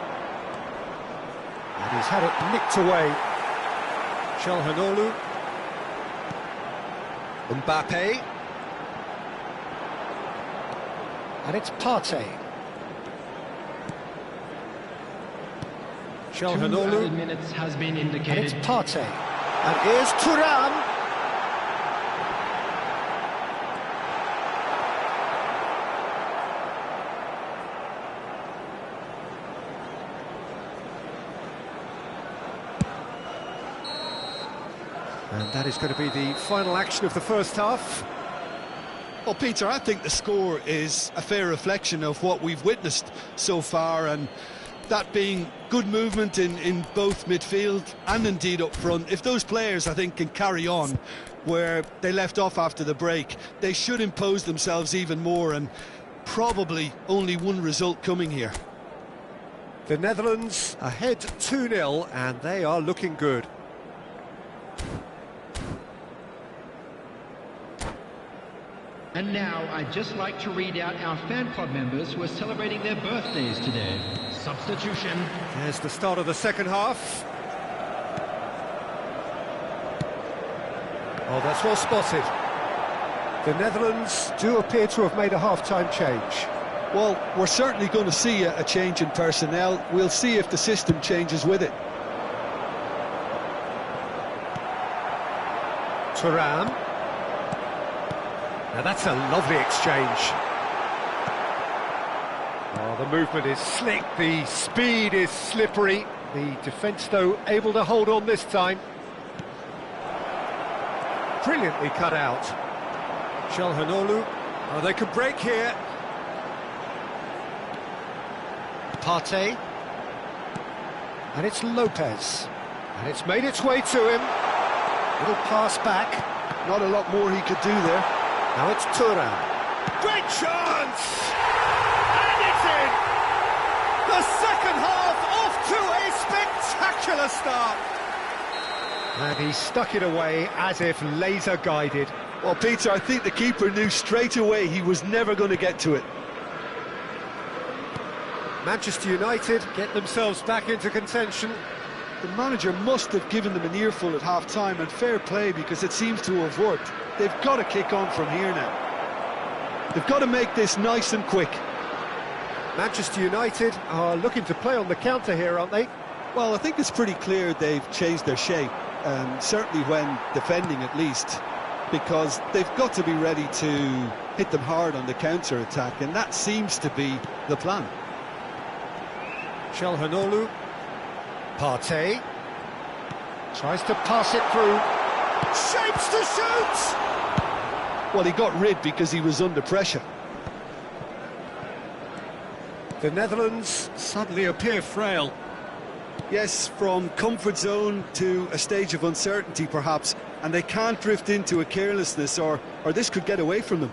S1: And he's had it nicked away.
S2: Çalhanoğlu. Mbappe.
S1: And it's Partey.
S2: Çalhanoğlu.
S4: Minutes has been
S1: And
S4: indicated.
S1: it's Partey. And here's Thuram.
S2: And that is going to be the final action of the first half.
S3: Well, Peter, I think the score is a fair reflection of what we've witnessed so far, and that being good movement in both midfield and indeed up front. If those players, I think, can carry on where they left off after the break, they should impose themselves even more, and probably only one result coming here.
S2: The Netherlands ahead 2-0, and they are looking good.
S4: And now, I'd just like to read out our fan club members who are celebrating their birthdays today. Substitution.
S2: There's the start of the second half. Oh, that's well spotted.
S1: The Netherlands do appear to have made a half-time change.
S3: Well, we're certainly going to see a change in personnel. We'll see if the system changes with it.
S1: Thuram.
S2: Now that's a lovely exchange. Oh, the movement is slick, the speed is slippery. The defence, though, able to hold on this time. Brilliantly cut out. Çalhanoğlu. Oh, they could break here.
S1: Partey. And it's Lopez. And it's made its way to him. Little pass back.
S3: Not a lot more he could do there.
S1: Now it's Thuram.
S2: Great chance! And it's in! The second half off to a spectacular start.
S1: And he stuck it away as if laser guided.
S3: Well, Peter, I think the keeper knew straight away he was never going to get to it.
S2: Manchester United get themselves back into contention.
S3: The manager must have given them an earful at half-time, and fair play, because it seems to have worked. They've got to kick on from here now. They've got to make this nice and quick.
S2: Manchester United are looking to play on the counter here, aren't they?
S3: Well, I think it's pretty clear they've changed their shape, certainly when defending at least, because they've got to be ready to hit them hard on the counter-attack, and that seems to be the plan.
S2: Çalhanoğlu.
S1: Partey tries to pass it through.
S2: Shapes to shoot!
S3: Well, he got rid because he was under pressure.
S2: The Netherlands suddenly appear frail.
S3: Yes, from comfort zone to a stage of uncertainty perhaps, and they can't drift into a carelessness or this could get away from them.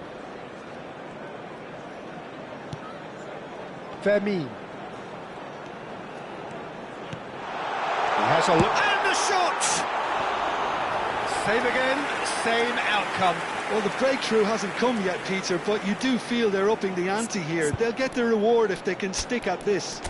S1: Vermeer. He has a look.
S2: And the shot! Same again, same outcome.
S3: Well, the breakthrough hasn't come yet, Peter, but you do feel they're upping the ante here. They'll get the reward if they can stick at this.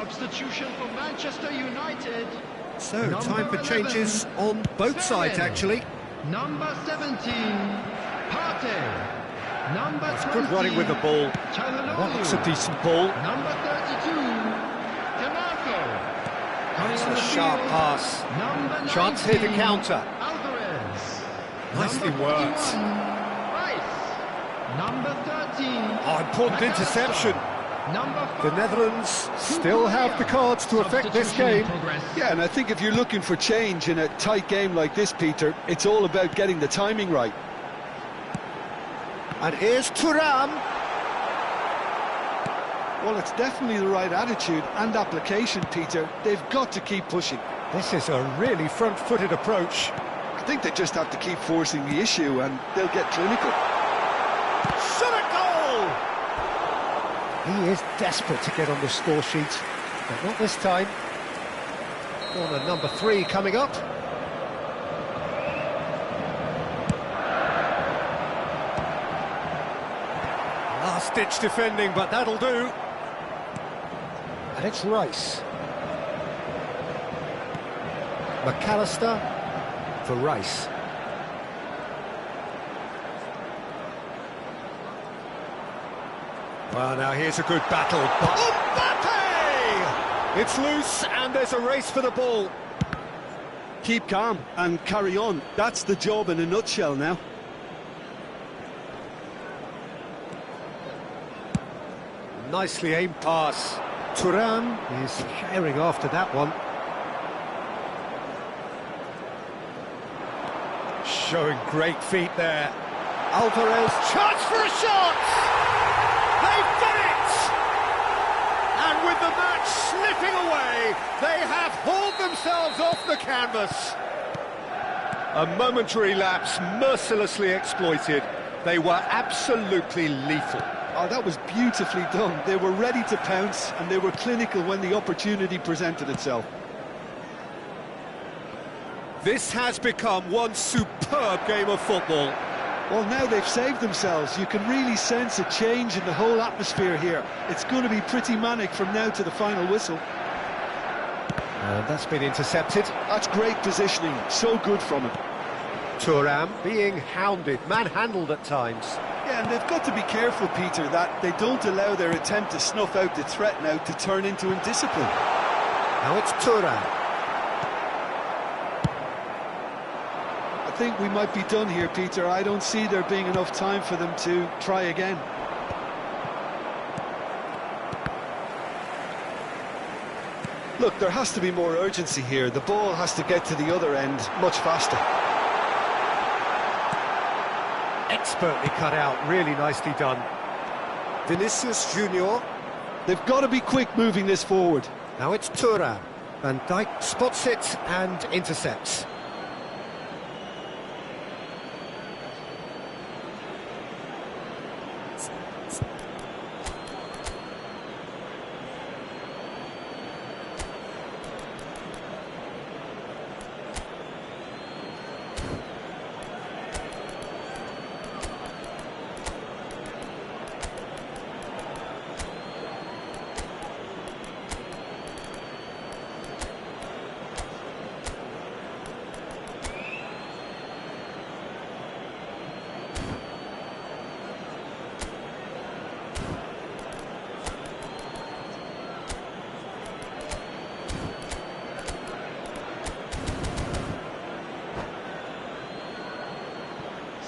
S4: Substitution for Manchester United.
S2: So,
S4: Number
S2: time for
S4: 11,
S2: changes on both sides, actually.
S4: Number 17, Partey. Number
S2: That's
S4: 20,
S2: good running with the ball.
S4: Çalhanoğlu.
S2: That looks a decent ball.
S4: Number 32, Demarco. Coming
S2: That's
S4: on
S2: a
S4: the
S2: sharp
S4: field,
S2: pass.
S4: Number
S2: Chance here to
S4: 19,
S2: counter.
S4: Alvarez.
S2: Nicely
S4: Number
S2: worked.
S4: 41, Rice. Number 13.
S2: Oh, important interception.
S4: Number 5.
S2: The Netherlands still have the cards to affect this
S4: Substitution in
S2: game.
S4: progress.
S3: Yeah, and I think if you're looking for change in a tight game like this, Peter, it's all about getting the timing right.
S2: And here's Thuram.
S3: Well, it's definitely the right attitude and application, Peter. They've got to keep pushing.
S2: This is a really front-footed approach.
S3: I think they just have to keep forcing the issue and they'll get clinical.
S2: Shot a goal!
S1: He is desperate to get on the score sheet, but not this time.
S2: Corner number 3 coming up. Last-ditch defending, but that'll do.
S1: And it's Rice. McAllister for Rice.
S2: Well, now here's a good battle. Mbappe! It's loose, and there's a race for the ball.
S3: Keep calm and carry on. That's the job in a nutshell now.
S2: Nicely aimed pass.
S1: Thuram is carrying after that one.
S2: Showing great feet there. Alvarez, chance for a shot! They've done it! And with the match slipping away, they have hauled themselves off the canvas. A momentary lapse mercilessly exploited. They were absolutely lethal.
S3: Oh, that was beautifully done. They were ready to pounce and they were clinical when the opportunity presented itself.
S2: This has become one superb game of football.
S3: Well, now they've saved themselves. You can really sense a change in the whole atmosphere here. It's going to be pretty manic from now to the final whistle.
S1: And that's been intercepted.
S3: That's great positioning. So good from him.
S2: Thuram being hounded, manhandled at times.
S3: Yeah, and they've got to be careful, Peter, that they don't allow their attempt to snuff out the threat now to turn into indiscipline.
S2: Now it's Thuram.
S3: I think we might be done here, Peter. I don't see there being enough time for them to try again. Look, there has to be more urgency here. The ball has to get to the other end much faster.
S2: Expertly cut out, really nicely done. Vinicius Junior.
S3: They've got to be quick moving this forward.
S2: Now it's Thuram. Van Dijk spots it and intercepts.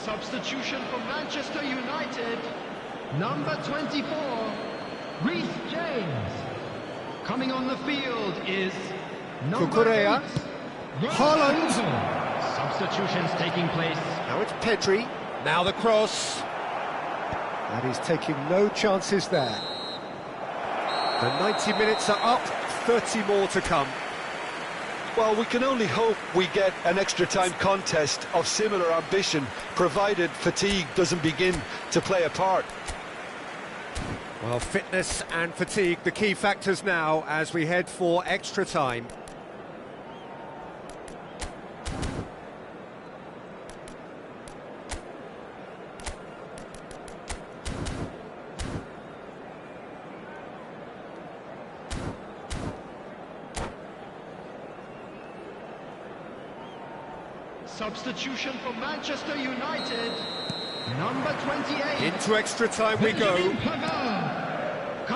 S4: Substitution for Manchester United. Number 24, Reece James. Coming on the field is number
S2: Cucurella.
S4: 8,
S2: Holland.
S4: Substitutions taking place.
S2: Now it's Pedri. Now the cross.
S1: And he's taking no chances there.
S2: The 90 minutes are up, 30 more to come.
S3: Well, we can only hope we get an extra time contest of similar ambition, provided fatigue doesn't begin to play a part.
S2: Well, fitness and fatigue, the key factors now as we head for extra time.
S4: Substitution for Manchester United. Number 28.
S2: Into extra time we go.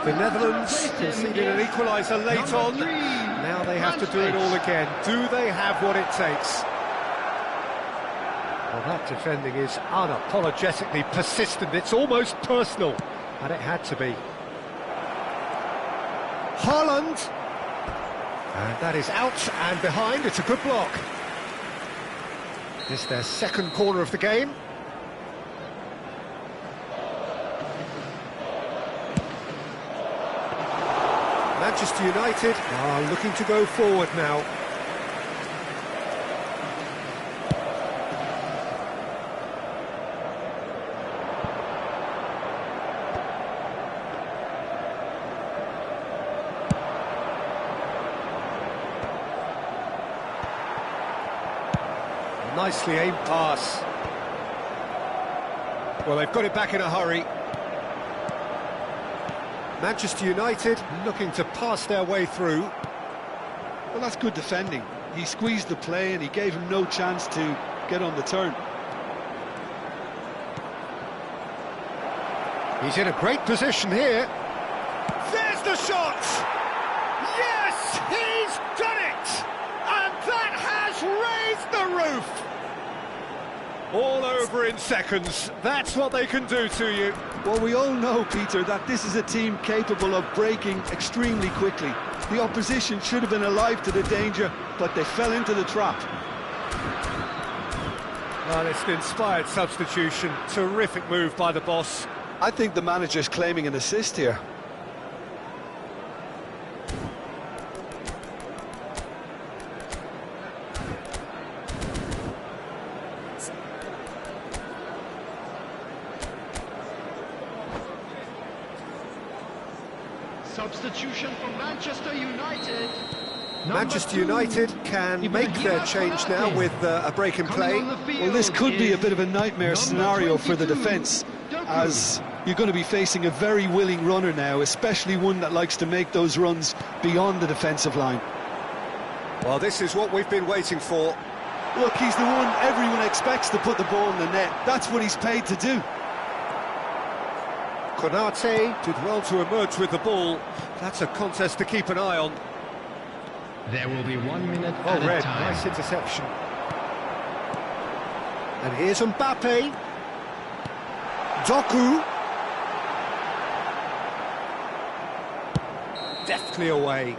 S2: The Netherlands conceded an equaliser late on. Now they have to do it all again. Do they have what it takes?
S1: Well, that defending is unapologetically persistent. It's almost personal, and it had to be. Haaland! And that is out and behind. It's a good block. This is their second corner of the game. Manchester United are looking to go forward now. Nicely aimed pass. Well, they've got it back in a hurry. Manchester United looking to pass their way through.
S3: Well, that's good defending. He squeezed the play and he gave him no chance to get on the turn.
S1: He's in a great position here.
S2: There's the shot! Yes, he's done it! And that has raised the roof! All over in seconds. That's what they can do to you.
S3: Well, we all know, Peter, that this is a team capable of breaking extremely quickly. The opposition should have been alive to the danger, but they fell into the trap.
S2: Well, it's an inspired substitution. Terrific move by the boss.
S3: I think the manager's claiming an assist here.
S4: Substitution for Manchester United.
S1: Manchester United can make their change now with a break in play.
S3: Well, this could be a bit of a nightmare scenario for the defence, as you're going to be facing a very willing runner now, especially one that likes to make those runs beyond the defensive line.
S2: Well, this is what we've been waiting for.
S3: Look, he's the one everyone expects to put the ball in the net. That's what he's paid to do.
S2: Konate did well to emerge with the ball. That's a contest to keep an eye on.
S4: There will be 1 minute
S1: Oh,
S4: at a
S1: Red,
S4: time.
S1: nice interception. And here's Mbappe. Doku. Deftly away.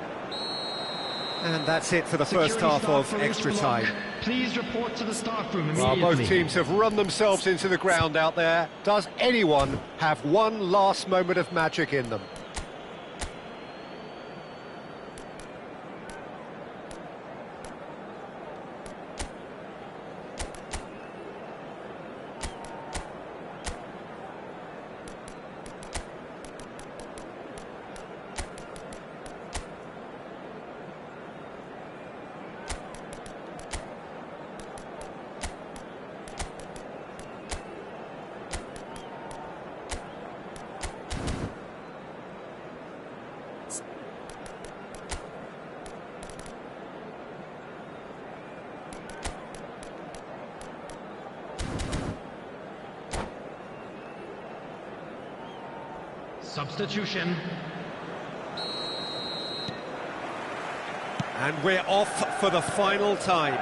S1: And that's it for the first half of extra time.
S4: Please report to the staff room
S1: Well,
S4: immediately.
S1: both teams have run themselves into the ground out there. Does anyone have one last moment of magic in them?
S4: Substitution.
S2: And we're off for the final time.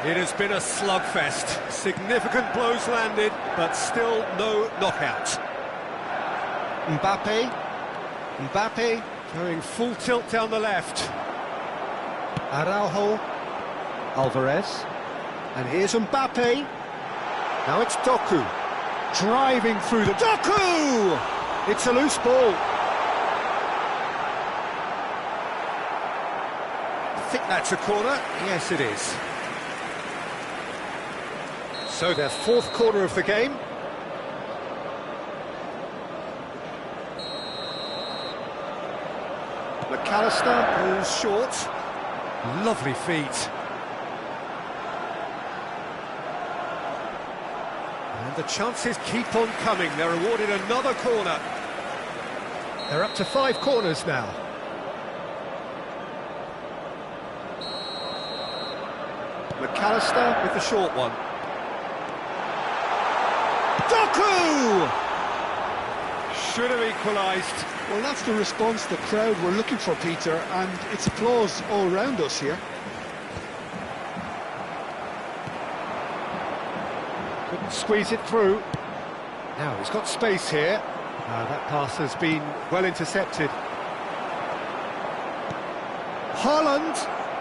S2: It has been a slugfest. Significant blows landed, but still no knockout.
S1: Mbappe
S2: Going full tilt down the left.
S1: Araujo, Alvarez, and here's Mbappe. Now it's Doku, driving through the... Doku! It's a loose ball.
S2: I think that's a corner. Yes, it is.
S1: So their fourth corner of the game. McAllister goes short.
S2: Lovely feet. And the chances keep on coming. They're awarded another corner.
S1: They're up to 5 corners now.
S2: McAllister with the short one. Doku! Should have equalised.
S3: Well, that's the response the crowd were looking for, Peter, and it's applause all around us here.
S1: Couldn't squeeze it through. Now he's got space here. That pass has been well intercepted. Haaland,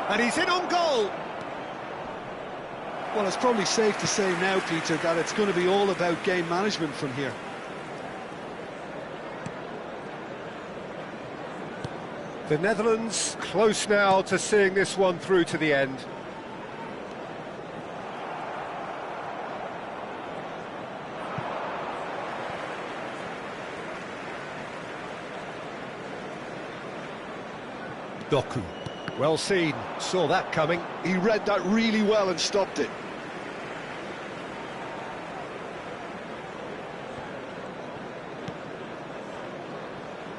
S1: and he's in on goal.
S3: Well, it's probably safe to say now, Peter, that it's going to be all about game management from here.
S2: The Netherlands close now to seeing this one through to the end.
S1: Doku. Well seen, saw that coming.
S3: He read that really well and stopped it.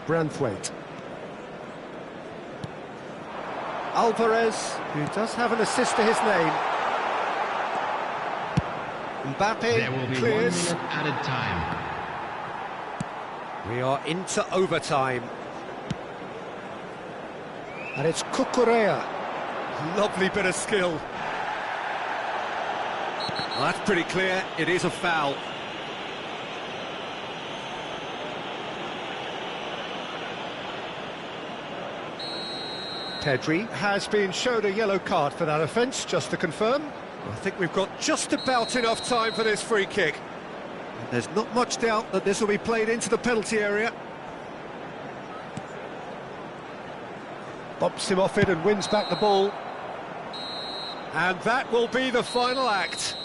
S1: Branthwaite. Alvarez, who does have an assist to his name. Mbappe
S4: There will be
S1: clears.
S4: 1 minute added time.
S1: We are into overtime. And it's Cucurella.
S2: Lovely bit of skill. Well, that's pretty clear, it is a foul.
S1: Pedri has been showed a yellow card for that offence, just to confirm.
S2: I think we've got just about enough time for this free kick. And there's not much doubt that this will be played into the penalty area.
S1: Bumps him off it and wins back the ball.
S2: And that will be the final act.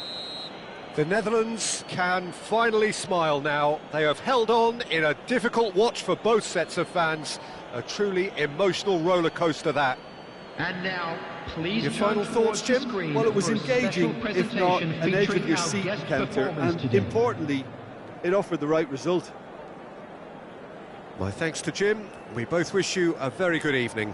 S2: The Netherlands can finally smile now. They have held on in a difficult watch for both sets of fans. A truly emotional roller coaster, that.
S4: And now, please
S2: Your
S4: turn
S2: final
S4: towards
S2: thoughts,
S4: the
S2: Jim?
S4: screen
S3: Well, it was
S4: for a
S3: engaging,
S4: special
S3: if not
S4: presentation
S3: an edge of
S4: featuring
S3: your
S4: our
S3: seat
S4: guest
S3: encounter,
S4: performers
S3: and
S4: today.
S3: importantly, it offered the right result.
S2: My thanks to Jim. We both wish you a very good evening.